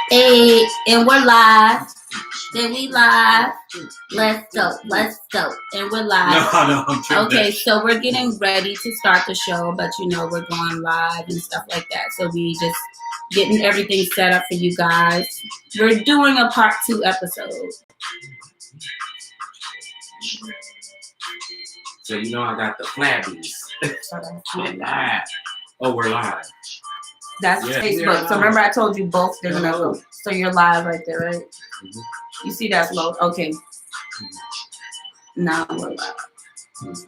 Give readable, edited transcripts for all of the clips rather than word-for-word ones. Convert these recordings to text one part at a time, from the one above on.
Hey, and we're live. Then we live. Let's go. Let's go. And we're live. No, I'm tripping. Okay, so we're getting ready to start the show, but you know we're going live and stuff like that. So we just getting everything set up for you guys. We're doing a part 2 episode. So you know I got the flabbies. Oh, we're live. That's Facebook. So remember I told you both they're gonna load. So you're live right there, right? Mm-hmm. You see that's load. Okay. Mm-hmm. Now we're live. Mm-hmm.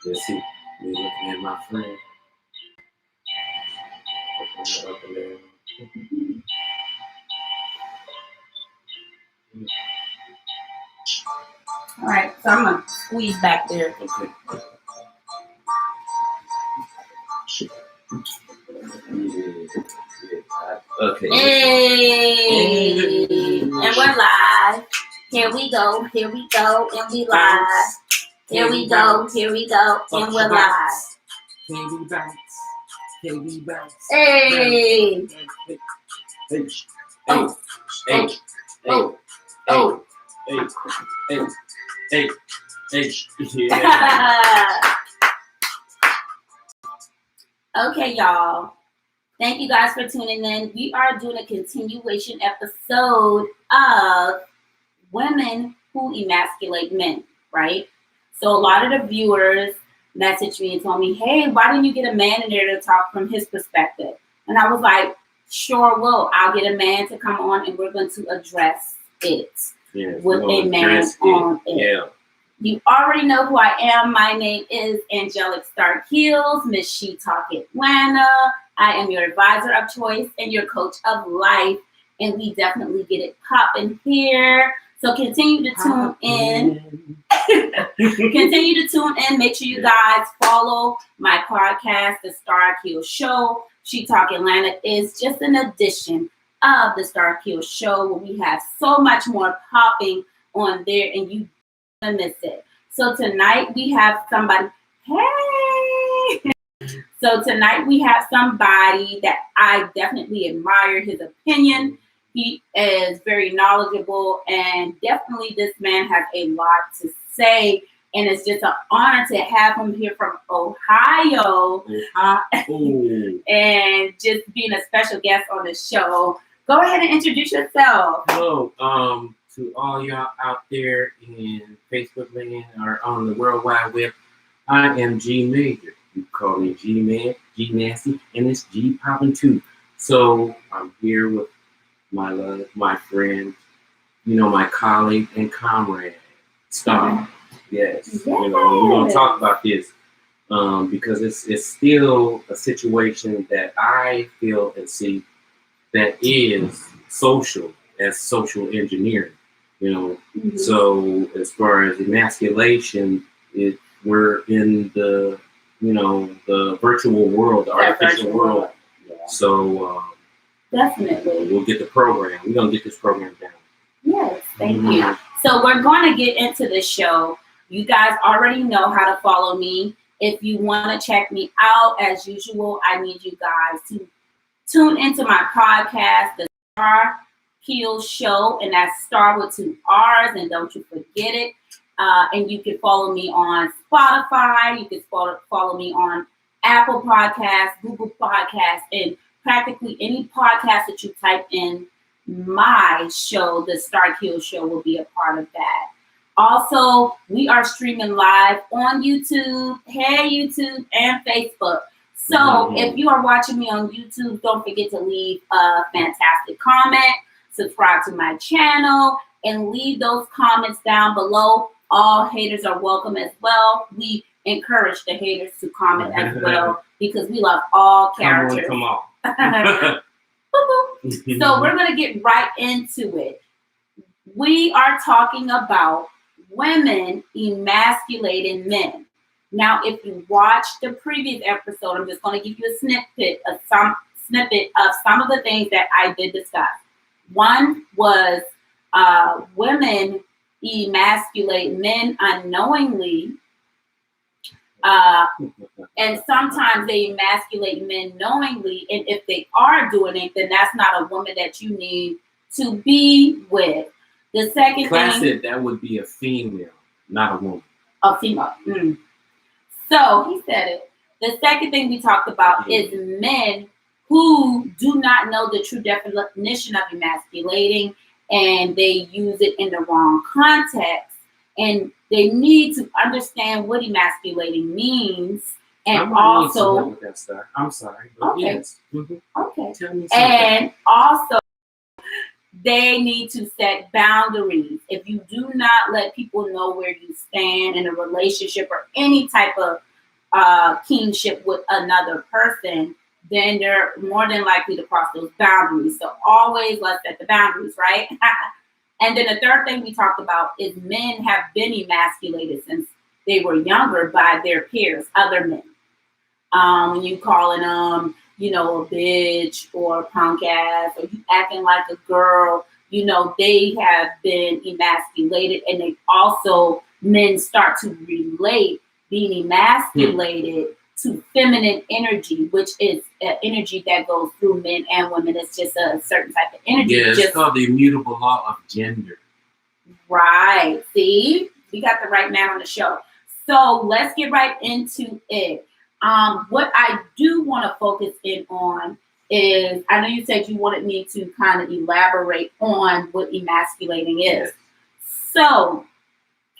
Let's see. We're looking at my friend. Up and down. All right, so I'm gonna squeeze back there. Okay. Okay. Hey, and we're live. Here we go, and we live. Here we go, and we're live. Hey. Yeah. Okay, y'all. Thank you guys for tuning in. We are doing a continuation episode of women who emasculate men, right? So a lot of the viewers messaged me and told me, hey, why didn't you get a man in there to talk from his perspective? And I was like, sure will. I'll get a man to come on and we're going to address it with a man on it. Yeah. You already know who I am. My name is Angelic Stark Heels, Miss She Talk Atlanta. I am your advisor of choice and your coach of life. And we definitely get it popping here. So continue to tune in. Continue to tune in. Make sure you guys follow my podcast, The Stark Heels Show. She Talk Atlanta is just an addition of The Stark Heels Show where we have so much more popping on there and you don't miss it. So tonight we have somebody. Hey! So tonight we have somebody that I definitely admire his opinion. He is very knowledgeable and definitely this man has a lot to say. And it's just an honor to have him here from Ohio and just being a special guest on the show. Go ahead and introduce yourself. Hello, to all y'all out there in Facebook land or on the World Wide Web. I am G Major. You call me G Man, G Nasty, and it's G Poppin' too. So I'm here with my love, my friend, my colleague and comrade, Star. Yes. We're gonna talk about this because it's still a situation that I feel and see that is social engineering. So as far as emasculation, we're in the the virtual world, the artificial world. Yeah. So definitely we'll get the program. We're gonna get this program down. Yes, thank you. So we're going to get into the show. You guys already know how to follow me. If you want to check me out, as usual, I need you guys to tune into my podcast, The Star Heels Show, and that's Star with 2 R's, and don't you forget it. And you can follow me on Spotify. You can follow me on Apple Podcasts, Google Podcasts, and practically any podcast that you type in. My show, The Stark Heels Show, will be a part of that. Also, we are streaming live on YouTube, YouTube, and Facebook. So if you are watching me on YouTube, don't forget to leave a fantastic comment, subscribe to my channel, and leave those comments down below. All haters are welcome as well. We encourage the haters to comment as well because we love all characters. Come on. So we're going to get right into it. We are talking about women emasculating men. Now, if you watched the previous episode, I'm just going to give you a snippet of some of the things that I did discuss. One was women emasculate men unknowingly. And sometimes they emasculate men knowingly, and if they are doing it, then that's not a woman that you need to be with. The second Class thing, said that would be a female, not a woman. a female. So he said it. The second thing we talked about is men who do not know the true definition of emasculating, and they use it in the wrong context. And they need to understand what emasculating means, and also. With that stuff. I'm sorry. Okay. Yes. Okay. Tell me something. And also, they need to set boundaries. If you do not let people know where you stand in a relationship or any type of kinship with another person, then they're more than likely to cross those boundaries. So always let's set the boundaries, right? And then the third thing we talked about is men have been emasculated since they were younger by their peers, other men. When you calling them, a bitch or punk ass, or you acting like a girl, they have been emasculated, and they also, men start to relate being emasculated to feminine energy, which is an energy that goes through men and women. It's just a certain type of energy. Yeah, it's called the immutable law of gender. Right. See, we got the right man on the show. So let's get right into it. What I do want to focus in on is, I know you said you wanted me to kind of elaborate on what emasculating is. Yes. So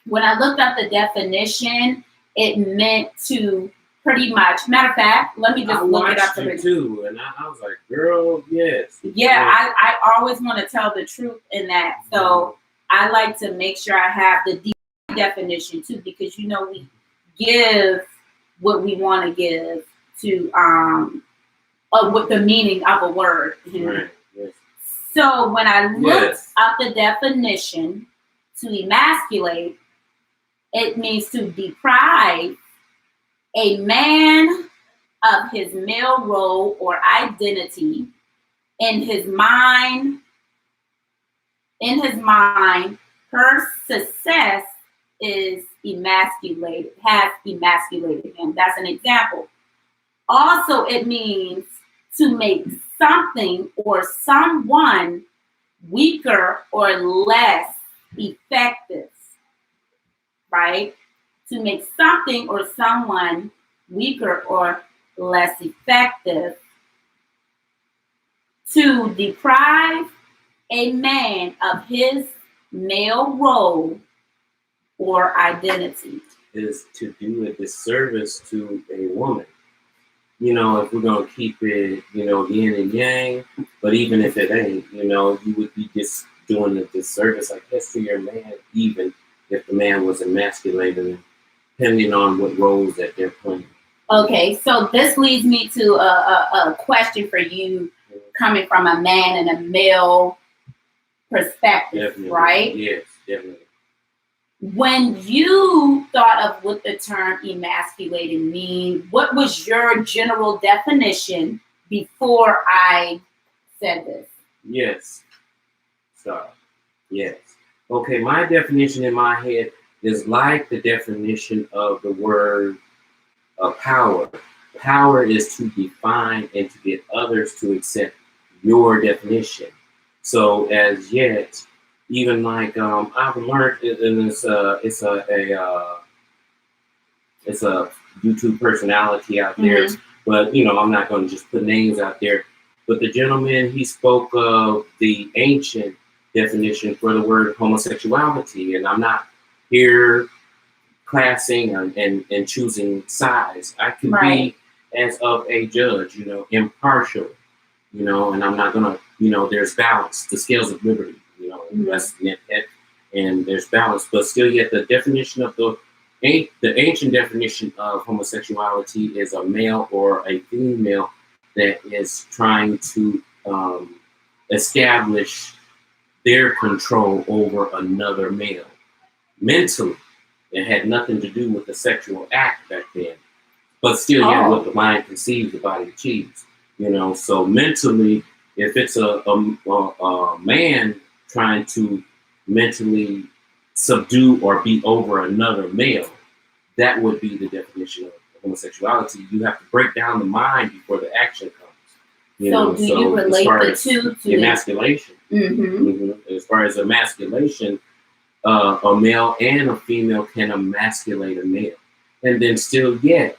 when I looked up the definition, it meant to pretty much, matter of fact, let me just look it up. Too, and I was like, girl, yes. Yeah, I always want to tell the truth in that. So I like to make sure I have the deep definition too, because we give what we want to give to with the meaning of a word. Right. Yes. So when I looked up the definition to emasculate, it means to deprive a man of his male role or identity in his mind. Her success is has emasculated him. That's an example. Also, it means to make something or someone weaker or less effective, right? To make something or someone weaker or less effective. To deprive a man of his male role or identity. Is to do a disservice to a woman. If we're going to keep it, yin and yang, but even if it ain't, you would be just doing a disservice, I guess, to your man, even if the man was emasculated, depending on what roles that they're playing. Okay, so this leads me to a question for you, coming from a man and a male perspective, Definitely. Right? Yes, definitely. When you thought of what the term emasculating mean, what was your general definition before I said this? Yes. Sorry. Yes. Okay, my definition in my head is like the definition of the word power. Power is to define and to get others to accept your definition. So as yet, even like I've learned, and it's a YouTube personality out there, but I'm not going to just put names out there. But the gentleman, he spoke of the ancient definition for the word homosexuality, and I'm not here classing and choosing sides. I can be as of a judge, impartial, and I'm not gonna, there's balance, the scales of liberty. That's it, and there's balance, but still yet the definition of the ancient definition of homosexuality is a male or a female that is trying to establish their control over another male. Mentally, it had nothing to do with the sexual act back then, but still yet what the mind conceives, the body achieves. So mentally, if it's a man trying to mentally subdue or be over another male, that would be the definition of homosexuality, you have to break down the mind before the action comes. Do you relate the two to emasculation? As far as emasculation, a male and a female can emasculate a male, and then still yet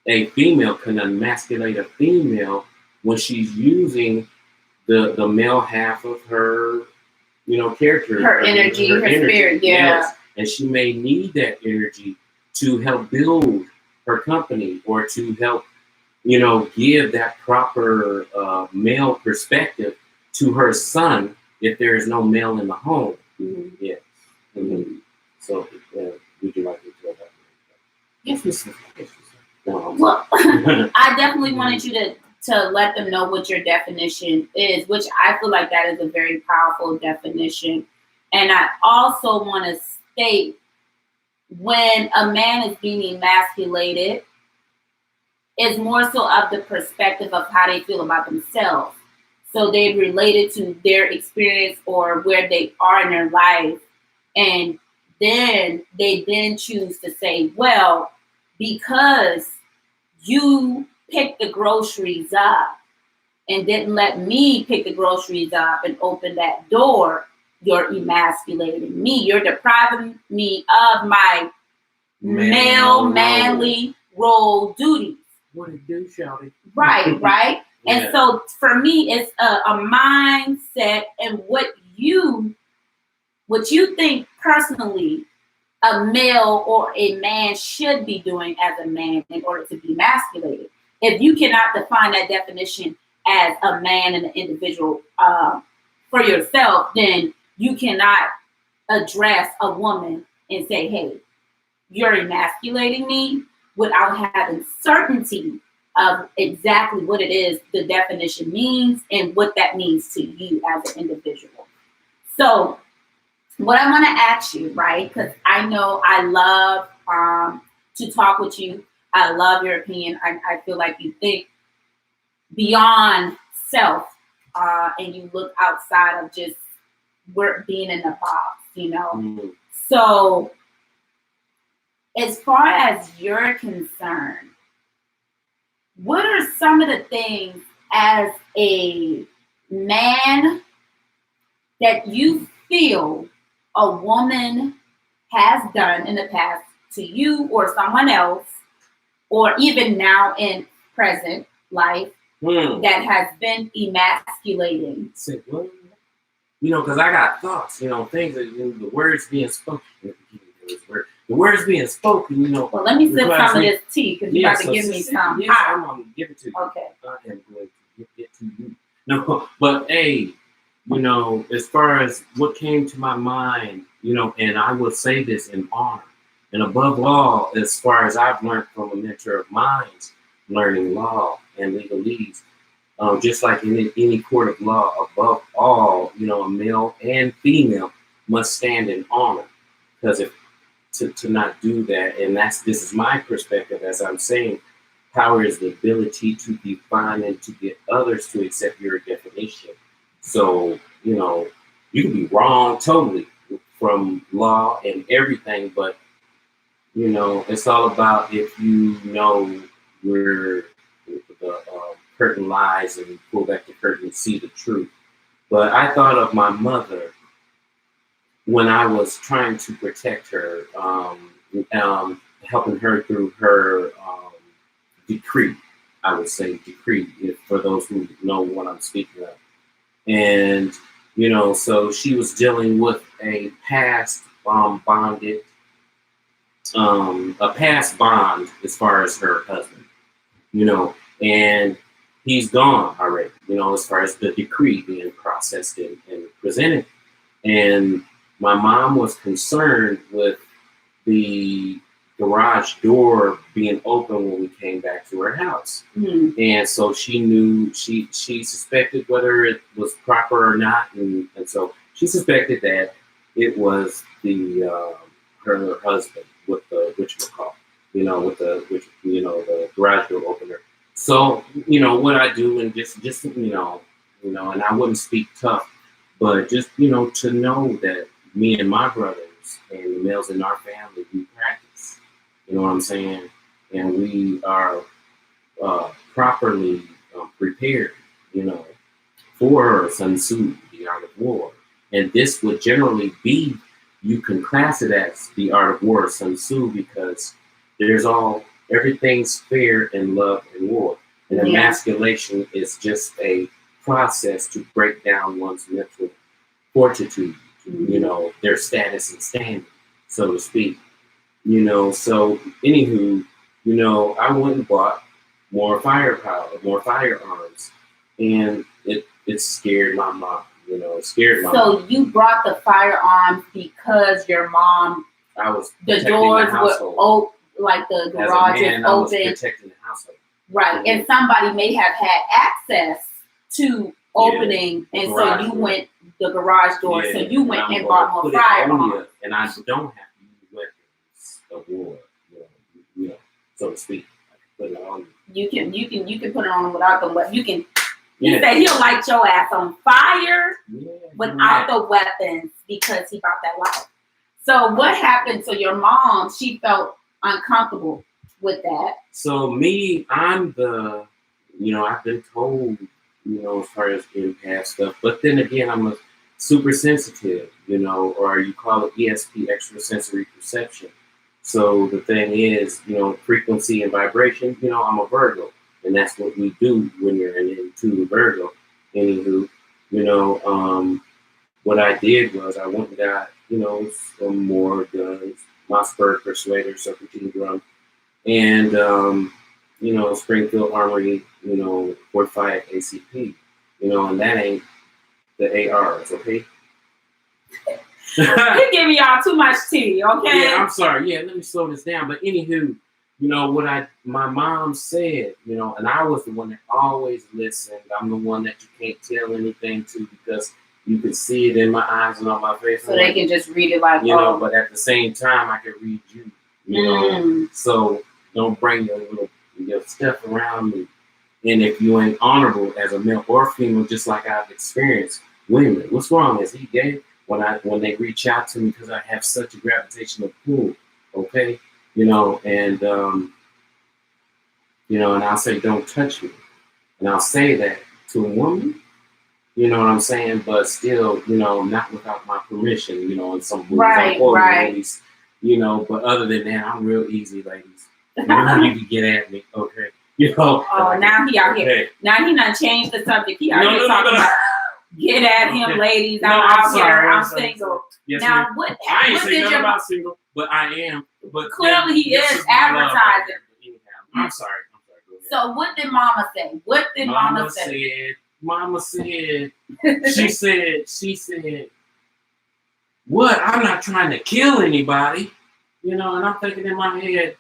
a female can emasculate a female when she's using the male half of her, character, her energy, her spirit, yes. And she may need that energy to help build her company or to help, give that proper male perspective to her son if there is no male in the home. Yes. So, would you like to tell that? Yes, Miss. Well, I definitely wanted you to let them know what your definition is, which I feel like that is a very powerful definition. And I also want to state, when a man is being emasculated, it's more so of the perspective of how they feel about themselves. So they relate it to their experience or where they are in their life. And then they choose to say, well, because you picked the groceries up and didn't let me pick the groceries up and open that door, you're emasculating me. You're depriving me of my manly role duties. What it do, shouty? Right. Yeah. And so for me, it's a mindset and what you think personally a male or a man should be doing as a man in order to be emasculated. If you cannot define that definition as a man and an individual for yourself, then you cannot address a woman and say, hey, you're emasculating me, without having certainty of exactly what it is the definition means and what that means to you as an individual. So what I want to ask you, right, because I know I love to talk with you. I love your opinion. I feel like you think beyond self and you look outside of just being in the box, Mm-hmm. So as far as you're concerned, what are some of the things as a man that you feel a woman has done in the past to you or someone else, or even now in present life, that has been emasculating? Because I got thoughts, things that the words being spoken. The words being spoken, Well, let me sip some of this tea because you're about to give me some. Yes, I'm going to give it to you. Okay. I am going to give it to you. No, but hey, as far as what came to my mind, and I will say this in honor, and above all, as far as I've learned from a mentor of mine, learning law and legalese, just like in any court of law, above all, a male and female must stand in honor, because if to not do that, and this is my perspective, as I'm saying, power is the ability to define and to get others to accept your definition. So, you can be wrong totally from law and everything, but, it's all about if you know where the curtain lies and you pull back the curtain and see the truth. But I thought of my mother when I was trying to protect her, helping her through her decree, I would say decree, for those who know what I'm speaking of. And, so she was dealing with a past bonded, a past bond as far as her husband, and he's gone already, as far as the decree being processed and presented. And my mom was concerned with the garage door being open when we came back to her house. Mm-hmm. And so she knew, she suspected whether it was proper or not. And so she suspected that it was her husband with the the garage door opener. So, what I do, and just and I wouldn't speak tough, but just, to know that me and my brothers and the males in our family, we practice. You know what I'm saying? and we are properly prepared, for Sun Tzu, the art of war. And this would generally be, you can class it as the art of war, Sun Tzu, because everything's fair in love and war. And emasculation is just a process to break down one's mental fortitude, their status and standing, so to speak. So anywho, I went and bought more firepower, more firearms, and it scared my mom. It scared my mom. So you brought the firearms because your mom. I was the doors were open, like the garage is open. I was protecting the household. Right, and somebody may have had access to opening, and so you went the garage door. So you went and bought more firearms. And I don't have to use weapons of war, so to speak. I can put it on you. You can put it on without the weapon. You can. He said he'll light your ass on fire without the weapons because he bought that life. So what happened? So your mom, she felt uncomfortable with that. So me, I'm the, I've been told, as far as empath stuff, but then again, I'm a super sensitive, or you call it ESP, extrasensory perception. So the thing is, frequency and vibration, I'm a Virgo. And that's what we do when you're into the Virgo. Anywho, what I did was I went and got, some more guns, Mossberg Persuader, Serpentine Drum, and, Springfield Armory, Fortified ACP, and that ain't the ARs, okay? You're giving y'all too much tea, okay? Yeah, I'm sorry. Yeah, let me slow this down. But anywho, my mom said, and I was the one that always listened. I'm the one that you can't tell anything to because you can see it in my eyes and on my face. So they can just read it like, but at the same time, I can read you, So don't bring your stuff around me. And if you ain't honorable as a male or female, just like I've experienced, women, what's wrong? Is he gay? When they reach out to me because I have such a gravitational pull, okay? And I'll say, don't touch me. And I'll say that to a woman, you know what I'm saying? But still, not without my permission, in some movies, movies, but other than that, I'm real easy, ladies. You can get at me, okay? Now he out here. Now he done changed the subject. He out here talking about get at him, ladies. I'm sorry. I'm single. Yes, now, what I ain't saying nothing about single, but I am. But clearly he is advertising. I'm sorry. So what did Mama say? What did Mama say? Mama said, she said, what? I'm not trying to kill anybody. And I'm thinking in my head,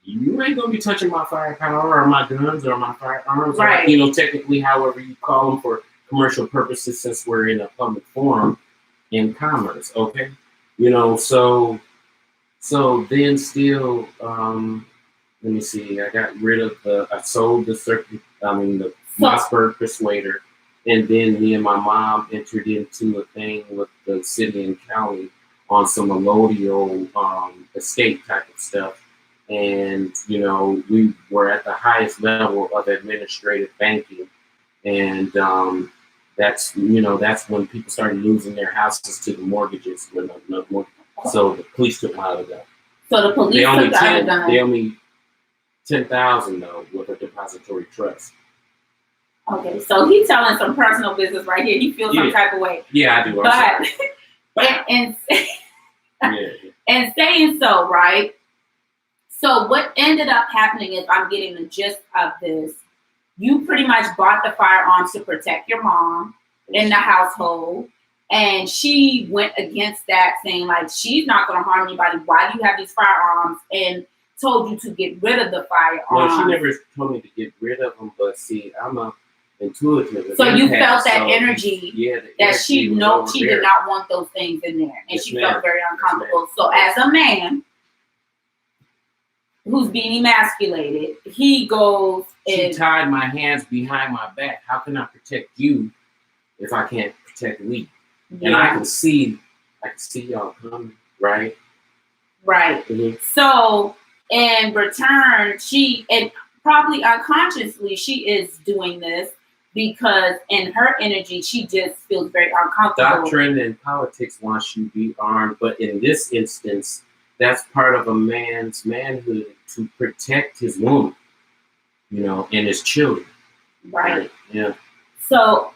you ain't gonna be touching my firepower or my guns or my firearms, right? Or, technically, however you call them for commercial purposes, since we're in a public forum in commerce, okay? So then still, let me see. I got rid of I sold the Mossberg Persuader, and then me and my mom entered into a thing with the city and county on some allodial estate type of stuff. And, we were at the highest level of administrative banking. And that's when people started losing their houses to the mortgages. So the police took out of that. So the police took out of that. They only $10,000 though with a depository trust. Okay, so he's telling some personal business right here. He feels some type of way. Yeah, I do. And saying so, right? So what ended up happening is, I'm getting the gist of this. You pretty much bought the firearms to protect your mom in the household. And she went against that, saying like, she's not going to harm anybody. Why do you have these firearms? And told you to get rid of the firearms. Well, she never told me to get rid of them, but see, I'm a intuitive. So you felt that energy, that she did not want those things in there. And she felt very uncomfortable. So as a man who's being emasculated, he goes She tied my hands behind my back. How can I protect you if I can't protect me? Yeah. And I can see y'all coming, right? Right. Mm-hmm. So In return, she, and probably unconsciously, she is doing this because in her energy, she just feels very uncomfortable. Doctrine and politics wants you to be armed, but in this instance, that's part of a man's manhood to protect his woman, and his children. Right. Yeah. So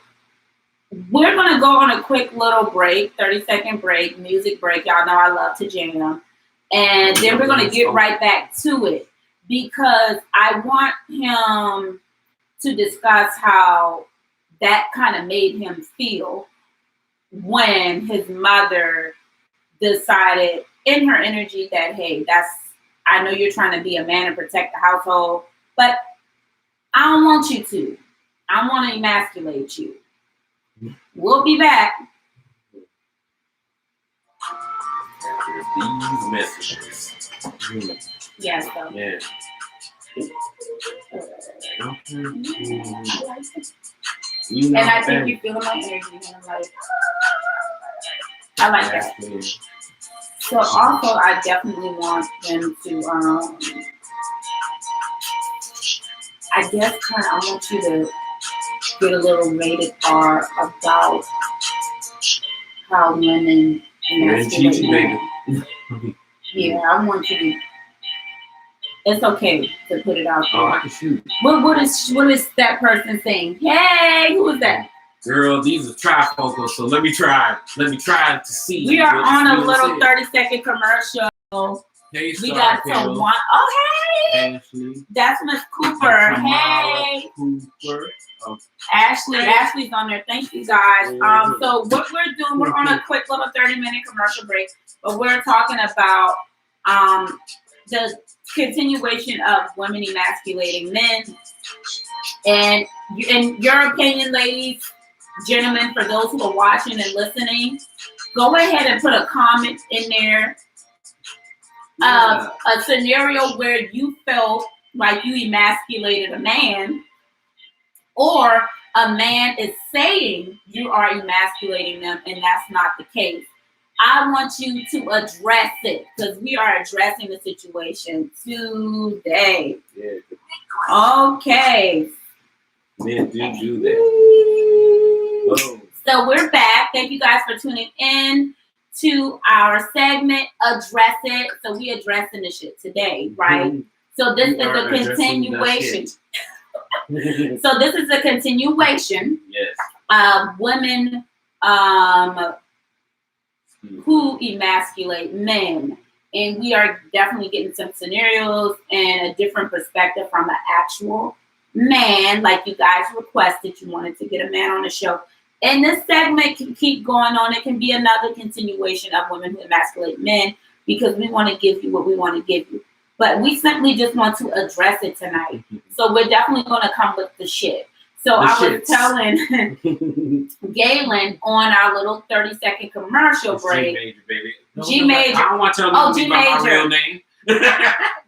we're going to go on a quick little break, 30-second break, music break. Y'all know I love to jam. And then we're going to get right back to it because I want him to discuss how that kind of made him feel when his mother decided in her energy that, hey, I know you're trying to be a man and protect the household, but I don't want you to. I want to emasculate you. We'll be back. After these messages. Yes, so. Yeah. And I think you feel my energy, and I'm like, I like that. So also, I definitely want them to, I guess I want you to get a little rated R about how women emasculate men. Yeah, I want you to. It's okay to put it out there. Oh, I can shoot. What is that person saying? Hey, who is that? Girl, these are trifocals, so let me try to see. We are on a little 30-second commercial. Hey, we got someone. Oh, hey. Ashley. That's Miss Cooper. Hey. Cooper. Oh. Ashley's on there. Thank you, guys. So what we're doing, we're on a quick little 30-minute commercial break, but we're talking about the continuation of women emasculating men. And in your opinion, ladies, gentlemen, for those who are watching and listening, go ahead and put a comment in there of a scenario where you felt like you emasculated a man, or a man is saying you are emasculating them and that's not the case. I want you to address it because we are addressing the situation today. Yeah. Okay. Men do that. Oh. So we're back. Thank you guys for tuning in to our segment, Address It. So we addressing the shit today, right? Mm-hmm. So this is a continuation. So this is a continuation of women who emasculate men. And we are definitely getting some scenarios and a different perspective from an actual man, like you guys requested. You wanted to get a man on the show. And this segment can keep going on. It can be another continuation of women who emasculate men because we want to give you what we want to give you. But we simply just want to address it tonight. So we're definitely going to come with the shit. So I was telling Galen on our little 30-second commercial break. G Major, baby. G Major. I don't want y'all to know G my real name.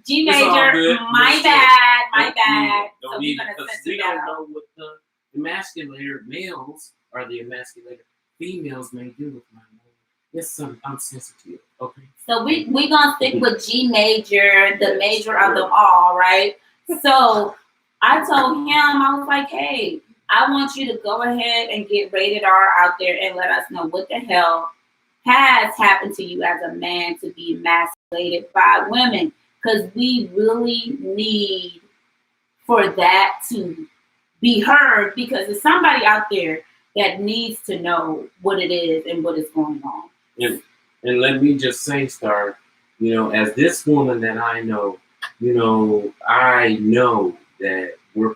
G Major. My bad. Don't so need it because we don't know what the emasculator males or the emasculator females may do with my name. Yes, I'm sensitive. Okay. So we gonna stick with G Major, the major of them all, right? So I told him, I was like, hey, I want you to go ahead and get rated R out there and let us know what the hell has happened to you as a man to be emasculated by women. Because we really need for that to be heard, because there's somebody out there that needs to know what it is and what is going on. And let me just say, Star, as this woman that I know, I know that we're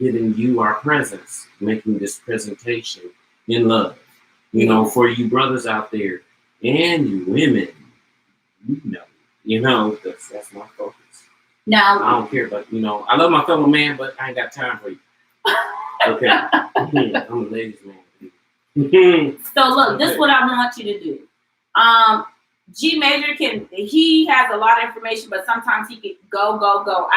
giving you our presence, making this presentation in love, for you brothers out there and you women, that's my focus. Now, I don't care, but I love my fellow man, but I ain't got time for you. Okay. I'm a ladies' man. So look, this is what I want you to do. G Major he has a lot of information, but sometimes he can go. And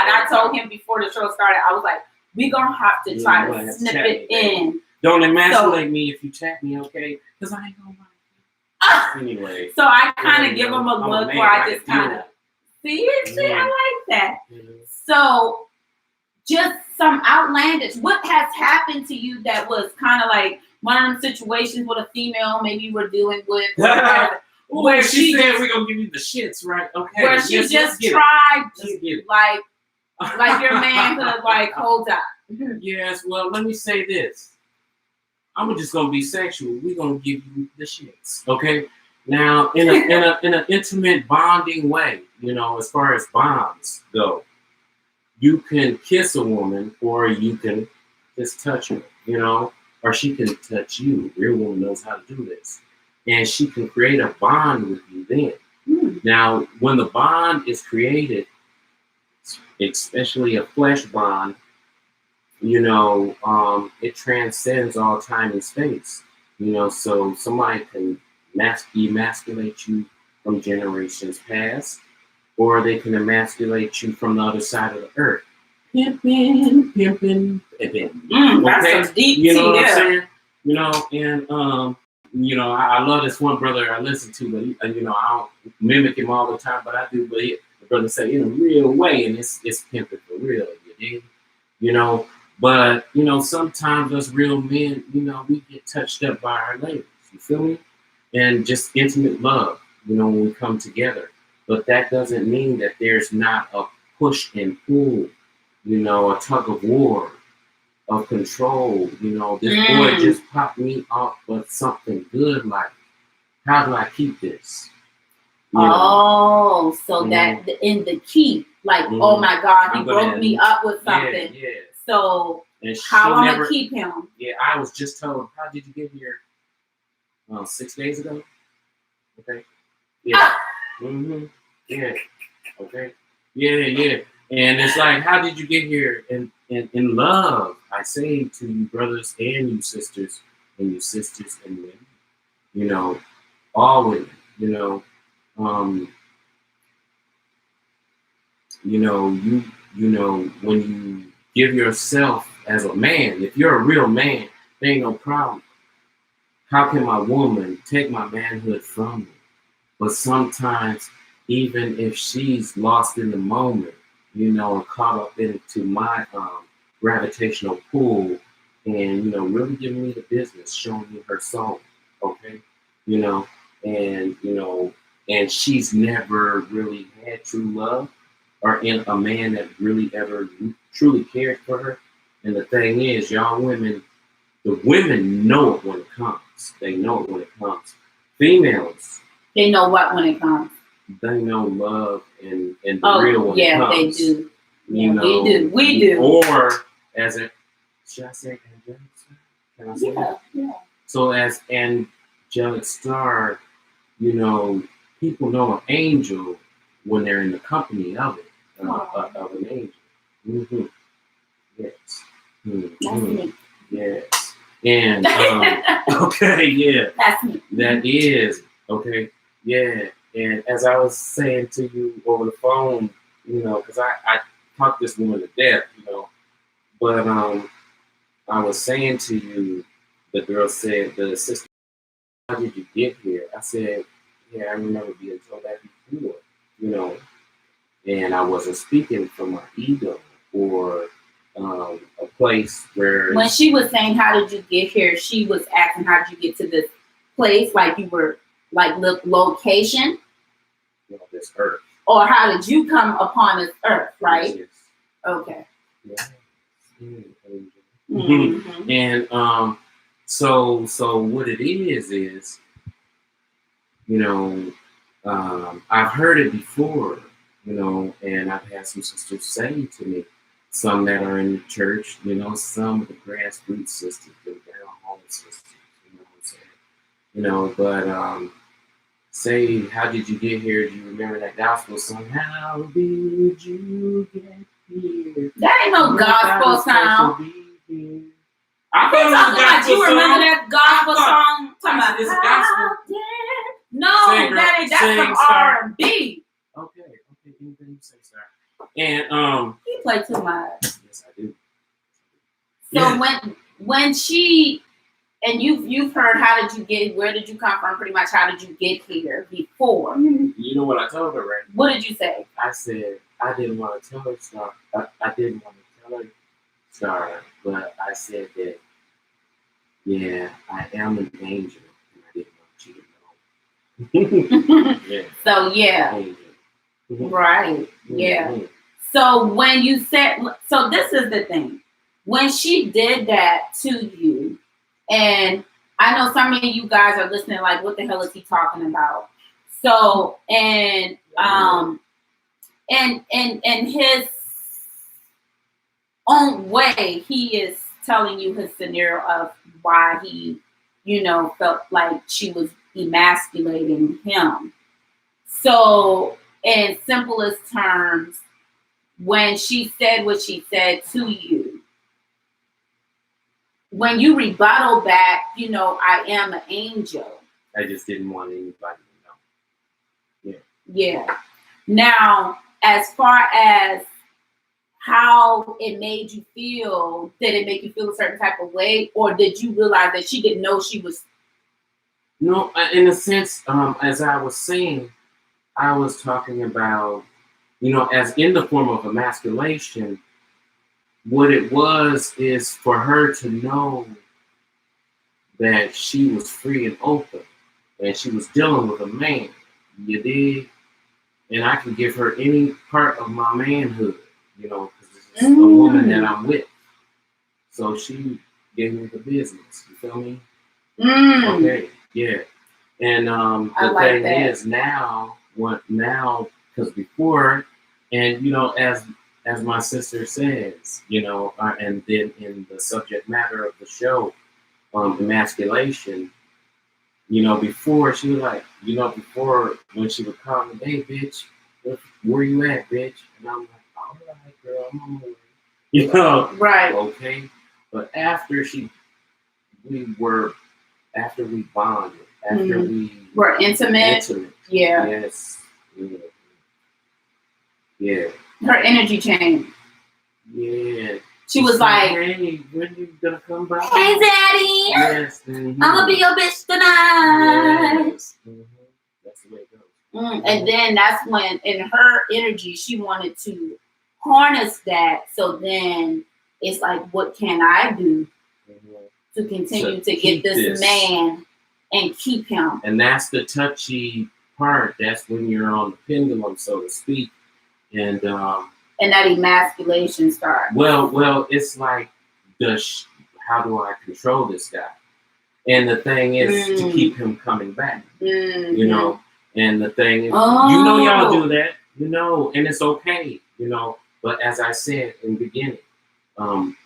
I told him before the show started, I was like, we're going to have to try to snip it in. Don't emasculate me if you chat me, okay? Because I ain't going to lie. Anyway. So I kind of give him a look where I just kind of See, I like that. Mm-hmm. So, just some outlandish. What has happened to you that was kind of like one of them situations with a female maybe you were dealing with? Where she said we're gonna give you the shits, right? Okay. Where she just tried you, like your man could like hold up. Yes. Well, let me say this. I'm just gonna be sexual. We're gonna give you the shits, okay? Now, in an intimate bonding way, as far as bonds go, you can kiss a woman, or you can just touch her, or she can touch you. Real woman knows how to do this, and she can create a bond with you. Then, now, when the bond is created, especially a flesh bond, it transcends all time and space. So somebody can emasculate you from generations past, or they can emasculate you from the other side of the earth. Pimping, pimping. That's some deep tea, what I'm saying? I love this one brother I listen to, but I don't mimic him all the time, but I do. But the brother say in a real way, and it's pimping for real. You dig? But sometimes us real men, we get touched up by our ladies. You feel me? And just intimate love, when we come together. But that doesn't mean that there's not a push and pull, a tug of war, of control. This boy just popped me off with something good. Like, how do I keep this? So that in the keep, like, oh my God, he broke me up with something. Yeah. So how I'm gonna keep him? Yeah, I was just told. How did you get here? 6 days ago. Okay. Yeah. Yeah. Okay. Yeah. And it's like, how did you get here? And in love, I say to you brothers and you sisters, and men, all women, when you give yourself as a man, if you're a real man, there ain't no problem. How can my woman take my manhood from me? But sometimes, even if she's lost in the moment, caught up into my gravitational pull, and really giving me the business, showing me her soul, okay, and she's never really had true love, or in a man that really ever truly cared for her. And the thing is, y'all women, the women know it when it comes. They know it when it comes. Females, they know what when it comes. They know love and the real when it comes. They do. We do. Or as a, should I say angelic star? Can I say that? Yeah. So as angelic star, people know an angel when they're in the company of it, of an angel. Mm-hmm. Yes. Mm-hmm. That's me. Yes. And okay, yeah. That's me. That is okay. Yeah. And as I was saying to you over the phone, because I talked this woman to death, but I was saying to you, the girl said, the sister, how did you get here? I said, yeah, I remember being told that before, and I wasn't speaking from my ego or a place where. When she was saying, how did you get here? She was asking, how did you get to this place? Like you were, like, location? This earth. Or how did you come upon this earth, right? Yes. Okay. Yes. Mm-hmm. And so what it is, I've heard it before, and I've had some sisters say to me, some that are in the church, some of the grassroots sisters, the down home sisters, what I'm saying, but say, how did you get here? Do you remember that gospel song? How did you get here? That ain't no gospel song. I thought it was a gospel you song. Remember that gospel song? Talking about this gospel. No, that's some R&B. Okay, anything you say, sir. And you play too much. Yes, I do. So when she And you've heard, where did you come from? Pretty much, how did you get here before? You know what I told her, right? What did you say? I said I didn't want to tell her Star. I didn't want to tell her Star, but I said that, yeah, I am an angel, and I didn't want you to know. Yeah. So yeah, Angel. right, yeah. So when you said, so this is the thing, when she did that to you, and I know some of you guys are listening, like, what the hell is he talking about? So, and his own way, he is telling you his scenario of why he, felt like she was emasculating him. So, in simplest terms, when she said what she said to you, when you rebuttal back, I am an angel. I just didn't want anybody to know. Yeah. Now, as far as how it made you feel, did it make you feel a certain type of way, or did you realize that she didn't know she was? No, in a sense, as I was saying, I was talking about, as in the form of emasculation, what it was is for her to know that she was free and open, and she was dealing with a man, you dig? And I can give her any part of my manhood, because this is a woman that I'm with. So she gave me the business, you feel me? Okay, yeah. And the thing is now, because before, and as my sister says, and then in the subject matter of the show, emasculation, before she was like, before when she would call me, hey, bitch, where you at, bitch? And I'm like, all right, girl, I'm on my way. Right. Okay. But after we bonded, after we were intimate. Yeah. Yes. Yeah. Her energy changed. Yeah. She was like, hey, when you gonna come by? Hey, Daddy. Yes. I'm gonna be your bitch tonight. Yes. That's the way it goes. And then that's when, in her energy, she wanted to harness that. So then it's like, what can I do to continue to get this man and keep him? And that's the touchy part. That's when you're on the pendulum, so to speak. And that emasculation starts. Well, it's like how do I control this guy? And the thing is to keep him coming back. And the thing is, y'all do that, and it's okay, But as I said in the beginning,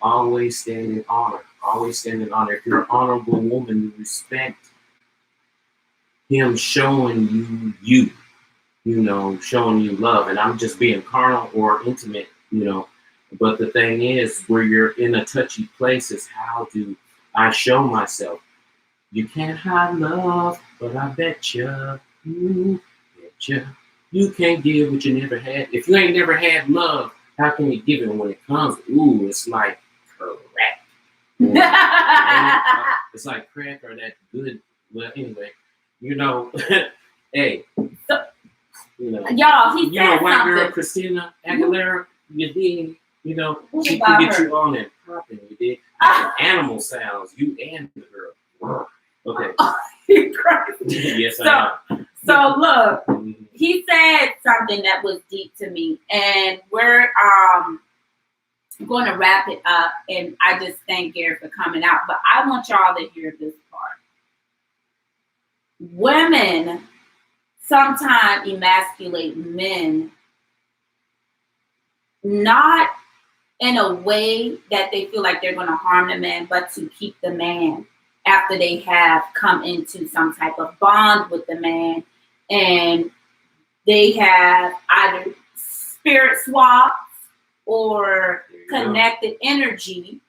always stand in honor. Always stand in honor. If you're an honorable woman, you respect him showing you, showing you love. And I'm just being carnal or intimate, But the thing is, where you're in a touchy place is how do I show myself? You can't hide love, but I betcha, you can't give what you never had. If you ain't never had love, how can you give it when it comes? Ooh, it's like crack. It's like crack or that good. Well, anyway, hey, y'all, he said white something. girl Christina Aguilera, you did, she can get you on and popping, you did. Animal sounds, you and the girl. Okay. Yes, I am. So look, he said something that was deep to me, and we're going to wrap it up. And I just thank Gary for coming out, but I want y'all to hear this part. Women sometimes emasculate men, not in a way that they feel like they're going to harm the man, but to keep the man after they have come into some type of bond with the man, and they have either spirit swaps or connected energy.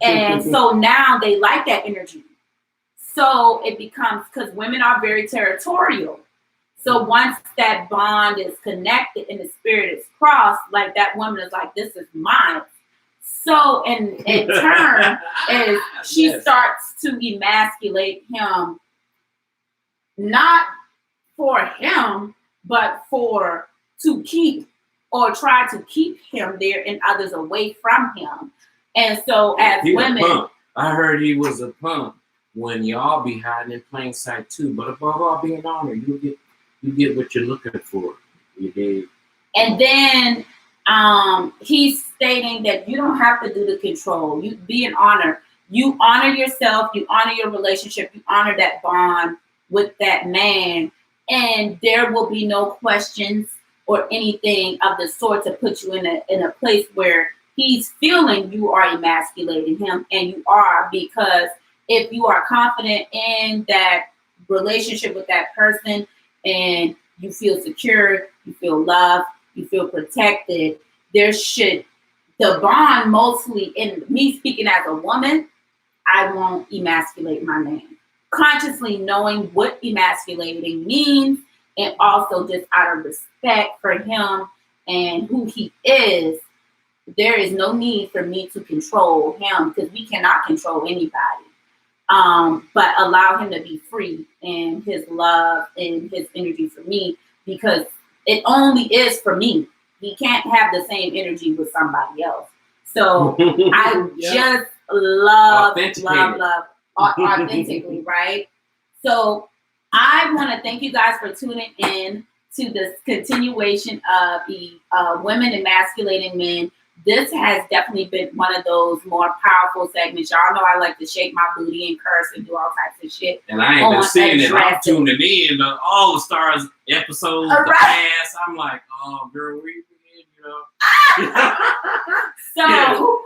And so now they like that energy. So it becomes, because women are very territorial. So once that bond is connected and the spirit is crossed, like that woman is like, this is mine. So in turn, is she starts to emasculate him, not for him, but to keep or try to keep him there and others away from him. And so as women, I heard he was a punk when y'all be hiding in plain sight too. But above all, being honored, you get what you're looking for. You did. And then he's stating that you don't have to do the control. You be an honor. You honor yourself. You honor your relationship. You honor that bond with that man, and there will be no questions or anything of the sort to put you in a place where he's feeling you are emasculating him, and you are, because if you are confident in that relationship with that person and you feel secure, you feel loved, you feel protected, the bond mostly, in me speaking as a woman, I won't emasculate my man. Consciously knowing what emasculating means, and also just out of respect for him and who he is, there is no need for me to control him, because we cannot control anybody. But allow him to be free in his love and his energy for me, because it only is for me. He can't have the same energy with somebody else. So I just love authentically, right? So I want to thank you guys for tuning in to this continuation of the women emasculating men. This has definitely been one of those more powerful segments. Y'all know I like to shake my booty and curse and do all types of shit. And I ain't been seeing it. I'm tuning in to all the Stars episodes, the past. I'm like, oh, girl, we So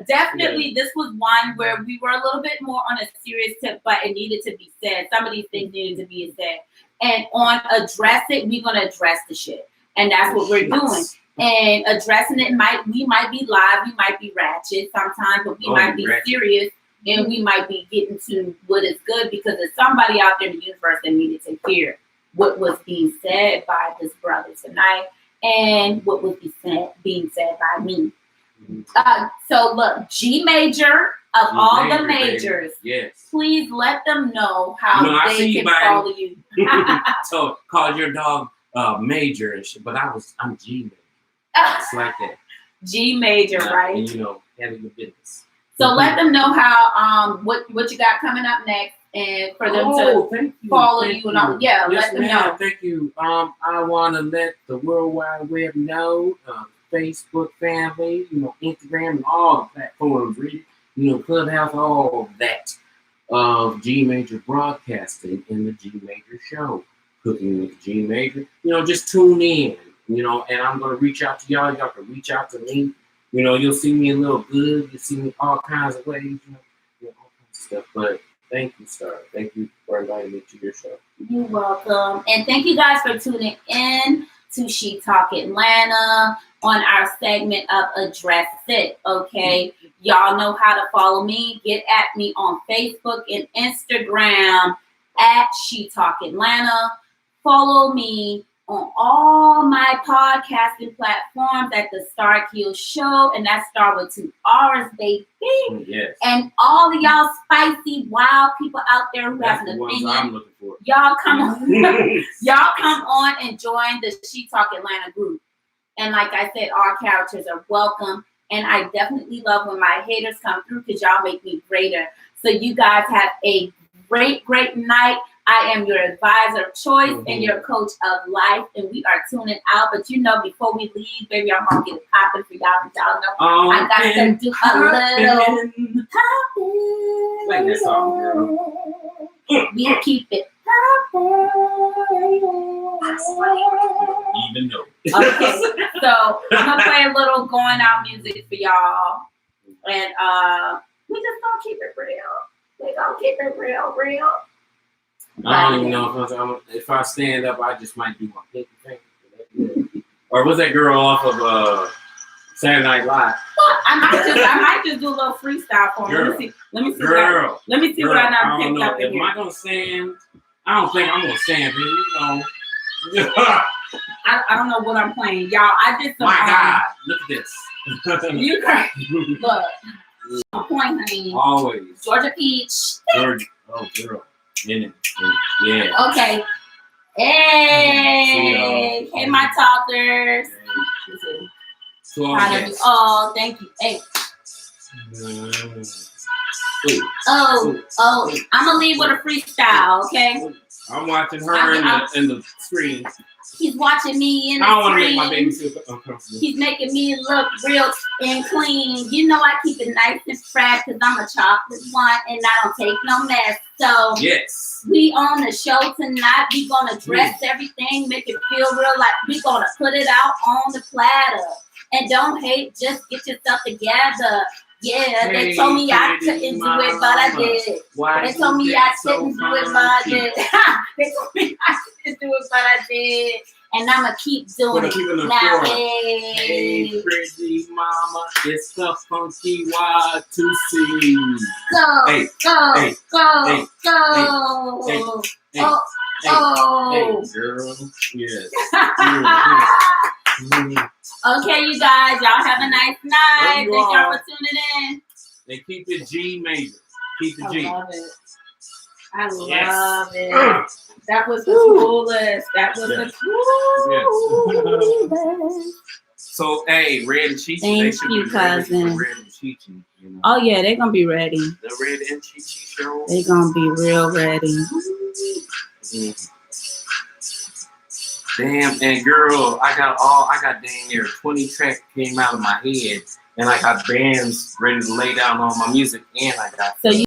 definitely this was one where we were a little bit more on a serious tip, but it needed to be said. Some of these things needed to be said. And on address it, we're gonna address the shit. And that's what we're doing. And addressing it we might be live, we might be ratchet sometimes, but we might be serious, and we might be getting to what is good, because there's somebody out there in the universe that needed to hear what was being said by this brother tonight, and what was being said by me. So look, G major of all the majors, yes. Please let them know how they can follow you. So called your dog Major and shit, but I'm G major. It's like that. G major, right? And handling the business. So let them know how what you got coming up next, and for them to follow you and all. Yeah, let them know. Thank you. I want to let the World Wide Web know, Facebook family, Instagram, and all the platforms, really, Clubhouse, all of that, of G Major Broadcasting and the G Major Show, Cooking with G Major. Just tune in. And I'm going to reach out to y'all. Y'all can reach out to me. You'll see me a little good. You'll see me all kinds of ways, all kinds of stuff. But thank you, Star. Thank you for inviting me to your show. You're welcome. And thank you guys for tuning in to She Talk Atlanta on our segment of Address It, okay? Y'all know how to follow me. Get at me on Facebook and Instagram at She Talk Atlanta. Follow me on all my podcasting platforms at the Star Kill Show, and that's Star with 2 R's, baby. Yes. And all of y'all spicy, wild people out there who have an opinion, I'm looking for. Y'all come on, y'all come on and join the She Talk Atlanta group. And like I said, all characters are welcome, and I definitely love when my haters come through, because y'all make me greater. So you guys have a great night. I am your advisor of choice and your coach of life, and we are tuning out. But before we leave, baby, I'm gonna get it popping for y'all. Y'all know I got to do a little popping. Play that song, girl. We keep it popping. Even though. Okay, so I'm gonna play a little going out music for y'all, and we just gonna keep it real. We gonna keep it real. I don't even know if I stand up, I just might do my pinky finger. Or was that girl off of Saturday Night Live? I might just do a little freestyle for him. Let me see. Girl. Let me see what I now picked up in here. Am I gonna stand? I don't think I'm gonna stand, but I don't know what I'm playing, y'all. I did some. My God, look at this. You crazy. Look. On point, honey. Always. Georgia Peach. Georgia. Oh, girl. In it. Yeah. Okay. Hey. Hey, my talkers. So, yes. Oh, thank you. Hey. Oh. I'm gonna leave with a freestyle, okay? I'm watching her in the screen. He's watching me in the screen. I don't want to make my baby feel uncomfortable. He's making me look real and clean. You know I keep it nice and fresh because I'm a chocolate one and I don't take no mess. So yes, we on the show tonight. We gonna dress everything, make it feel real. Like we gonna put it out on the platter. And don't hate, just get yourself together. Yeah, they told me I couldn't do it, but I did. They told me I couldn't do it, but I did. They told me I couldn't do it, but I did. And I'ma keep doing it. Now, hey, pretty mama, it's the funky Y2C. Go, hey, go, hey, go, hey, go. Hey, Oh, hey, girl, yes. Okay, you guys, y'all have a nice night. Thank y'all for tuning in. And keep it G major. Keep it G. I love it. I love it. That was the coolest. That was the coolest. So, hey, Red and Chi-Chi. Thank you, cousin. Red and Chi-Chi, you know. Oh, yeah, they're going to be ready. The Red and Chi-Chi show. They're going to be real ready. Damn, and girl, I got damn near 20 tracks came out of my head, and I got bands ready to lay down on my music, and I got. So you